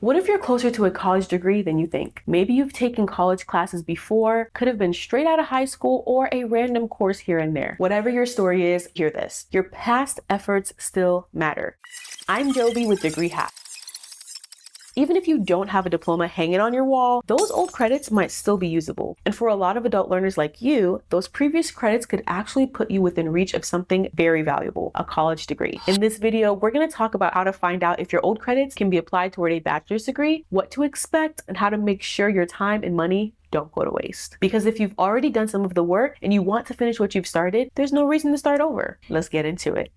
What if you're closer to a college degree than you think? Maybe you've taken college classes before, could have been straight out of high school, or a random course here and there. Whatever your story is, hear this. Your past efforts still matter. I'm Joby with Degree Hack. Even if you don't have a diploma hanging on your wall, those old credits might still be usable. And for a lot of adult learners like you, those previous credits could actually put you within reach of something very valuable, a college degree. In this video, we're going to talk about how to find out if your old credits can be applied toward a bachelor's degree, what to expect, and how to make sure your time and money don't go to waste. Because if you've already done some of the work and you want to finish what you've started, there's no reason to start over. Let's get into it.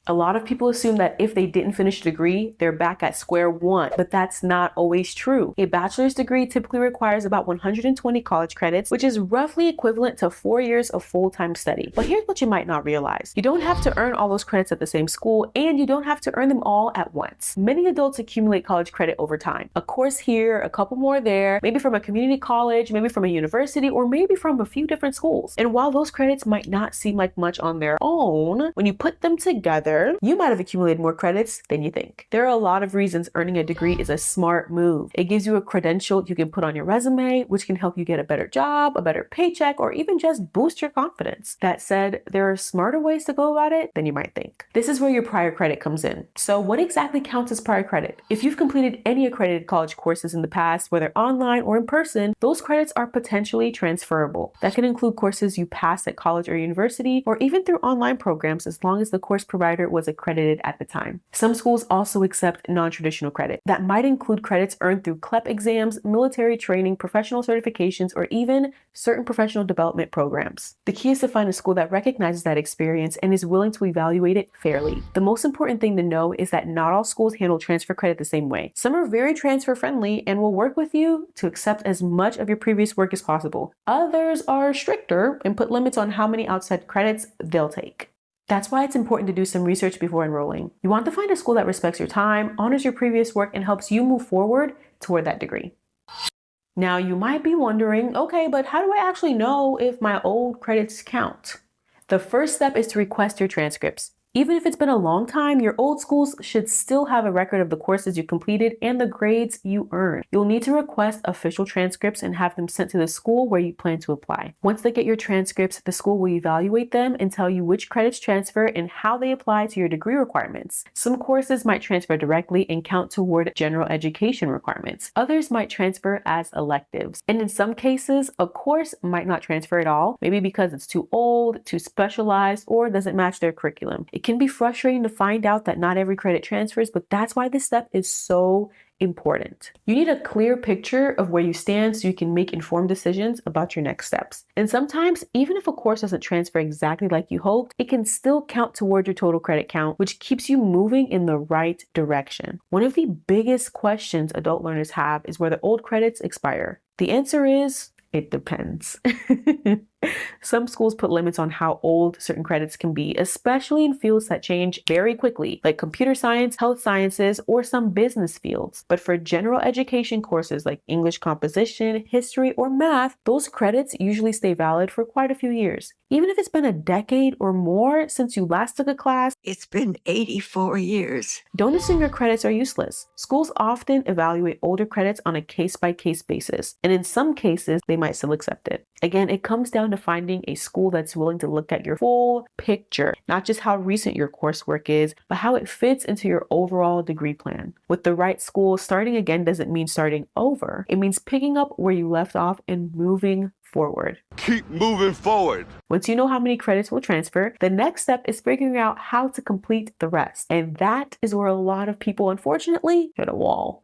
A lot of people assume that if they didn't finish a degree, they're back at square one, but that's not always true. A bachelor's degree typically requires about 120 college credits, which is roughly equivalent to 4 years of full-time study. But here's what you might not realize. You don't have to earn all those credits at the same school, and you don't have to earn them all at once. Many adults accumulate college credit over time. A course here, a couple more there, maybe from a community college, maybe from a university, or maybe from a few different schools. And while those credits might not seem like much on their own, when you put them together, you might have accumulated more credits than you think. There are a lot of reasons earning a degree is a smart move. It gives you a credential you can put on your resume, which can help you get a better job, a better paycheck, or even just boost your confidence. That said, there are smarter ways to go about it than you might think. This is where your prior credit comes in. So what exactly counts as prior credit? If you've completed any accredited college courses in the past, whether online or in person, those credits are potentially transferable. That can include courses you passed at college or university, or even through online programs as long as the course provider was accredited at the time. Some schools also accept non-traditional credit. That might include credits earned through CLEP exams, military training, professional certifications, or even certain professional development programs. The key is to find a school that recognizes that experience and is willing to evaluate it fairly. The most important thing to know is that not all schools handle transfer credit the same way. Some are very transfer friendly and will work with you to accept as much of your previous work as possible. Others are stricter and put limits on how many outside credits they'll take. That's why it's important to do some research before enrolling. You want to find a school that respects your time, honors your previous work, and helps you move forward toward that degree. Now, you might be wondering, okay, but how do I actually know if my old credits count? The first step is to request your transcripts. Even if it's been a long time, your old schools should still have a record of the courses you completed and the grades you earned. You'll need to request official transcripts and have them sent to the school where you plan to apply. Once they get your transcripts, the school will evaluate them and tell you which credits transfer and how they apply to your degree requirements. Some courses might transfer directly and count toward general education requirements. Others might transfer as electives. And in some cases, a course might not transfer at all, maybe because it's too old, too specialized, or doesn't match their curriculum. It can be frustrating to find out that not every credit transfers, but that's why this step is so important. You need a clear picture of where you stand so you can make informed decisions about your next steps. And sometimes, even if a course doesn't transfer exactly like you hoped, it can still count toward your total credit count, which keeps you moving in the right direction. One of the biggest questions adult learners have is whether old credits expire. The answer is, it depends. Some schools put limits on how old certain credits can be, especially in fields that change very quickly, like computer science, health sciences, or some business fields. But for general education courses like English composition, history, or math, those credits usually stay valid for quite a few years. Even if it's been a decade or more since you last took a class, it's been 84 years. Don't assume your credits are useless. Schools often evaluate older credits on a case-by-case basis, and in some cases, they might still accept it. Again, it comes down to finding a school that's willing to look at your full picture, not just how recent your coursework is, but how it fits into your overall degree plan. With the right school, starting again doesn't mean starting over. It means picking up where you left off and moving forward. Keep moving forward. Once you know how many credits will transfer, the next step is figuring out how to complete the rest. And that is where a lot of people, unfortunately, hit a wall.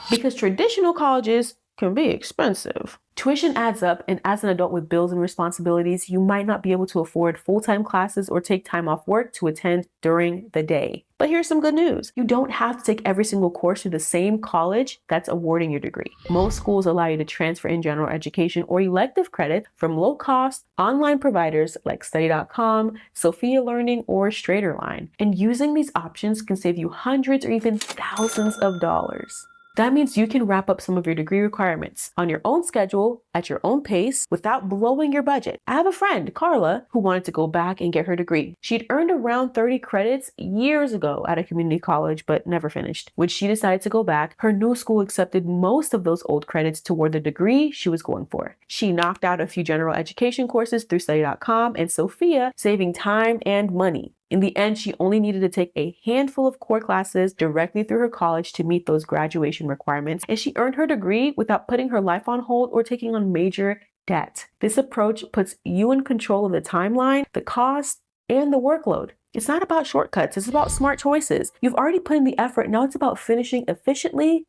Because traditional colleges can be expensive. Tuition adds up, and as an adult with bills and responsibilities, you might not be able to afford full-time classes or take time off work to attend during the day. But here's some good news. You don't have to take every single course through the same college that's awarding your degree. Most schools allow you to transfer in general education or elective credit from low-cost online providers like Study.com, Sophia Learning, or StraighterLine. And using these options can save you hundreds or even thousands of dollars. That means you can wrap up some of your degree requirements on your own schedule, at your own pace, without blowing your budget. I have a friend, Carla, who wanted to go back and get her degree. She'd earned around 30 credits years ago at a community college, but never finished. When she decided to go back, her new school accepted most of those old credits toward the degree she was going for. She knocked out a few general education courses through study.com and Sophia, saving time and money. In the end, she only needed to take a handful of core classes directly through her college to meet those graduation requirements, and she earned her degree without putting her life on hold or taking on major debt. This approach puts you in control of the timeline, the cost, and the workload. It's not about shortcuts, it's about smart choices. You've already put in the effort, now it's about finishing efficiently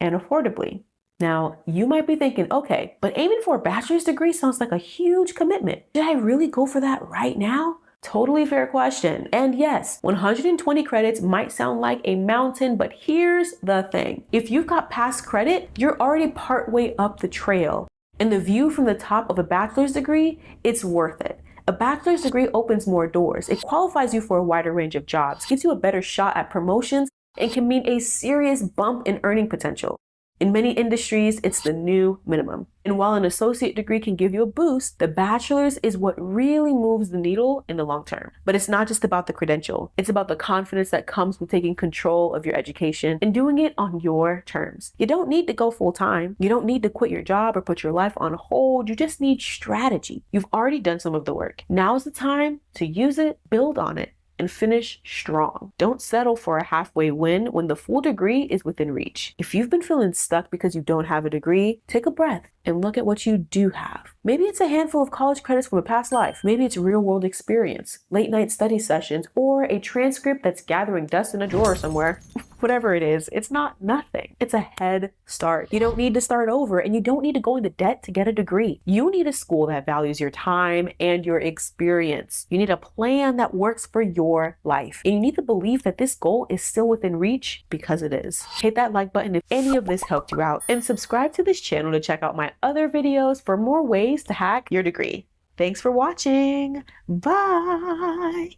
and affordably. Now, you might be thinking, okay, but aiming for a bachelor's degree sounds like a huge commitment. Did I really go for that right now? Totally fair question. And yes, 120 credits might sound like a mountain, but here's the thing. If you've got past credit, you're already partway up the trail. And the view from the top of a bachelor's degree, it's worth it. A bachelor's degree opens more doors. It qualifies you for a wider range of jobs, gives you a better shot at promotions, and can mean a serious bump in earning potential. In many industries, it's the new minimum. And while an associate degree can give you a boost, the bachelor's is what really moves the needle in the long term. But it's not just about the credential. It's about the confidence that comes with taking control of your education and doing it on your terms. You don't need to go full time. You don't need to quit your job or put your life on hold. You just need strategy. You've already done some of the work. Now's the time to use it, build on it, and finish strong. Don't settle for a halfway win when the full degree is within reach. If you've been feeling stuck because you don't have a degree, take a breath and look at what you do have. Maybe it's a handful of college credits from a past life. Maybe it's real world experience, late night study sessions, or a transcript that's gathering dust in a drawer somewhere. Whatever it is, it's not nothing. It's a head start. You don't need to start over, and you don't need to go into debt to get a degree. You need a school that values your time and your experience. You need a plan that works for your life. And you need to believe that this goal is still within reach, because it is. Hit that like button if any of this helped you out, and subscribe to this channel to check out my other videos for more ways to hack your degree. Thanks for watching. Bye.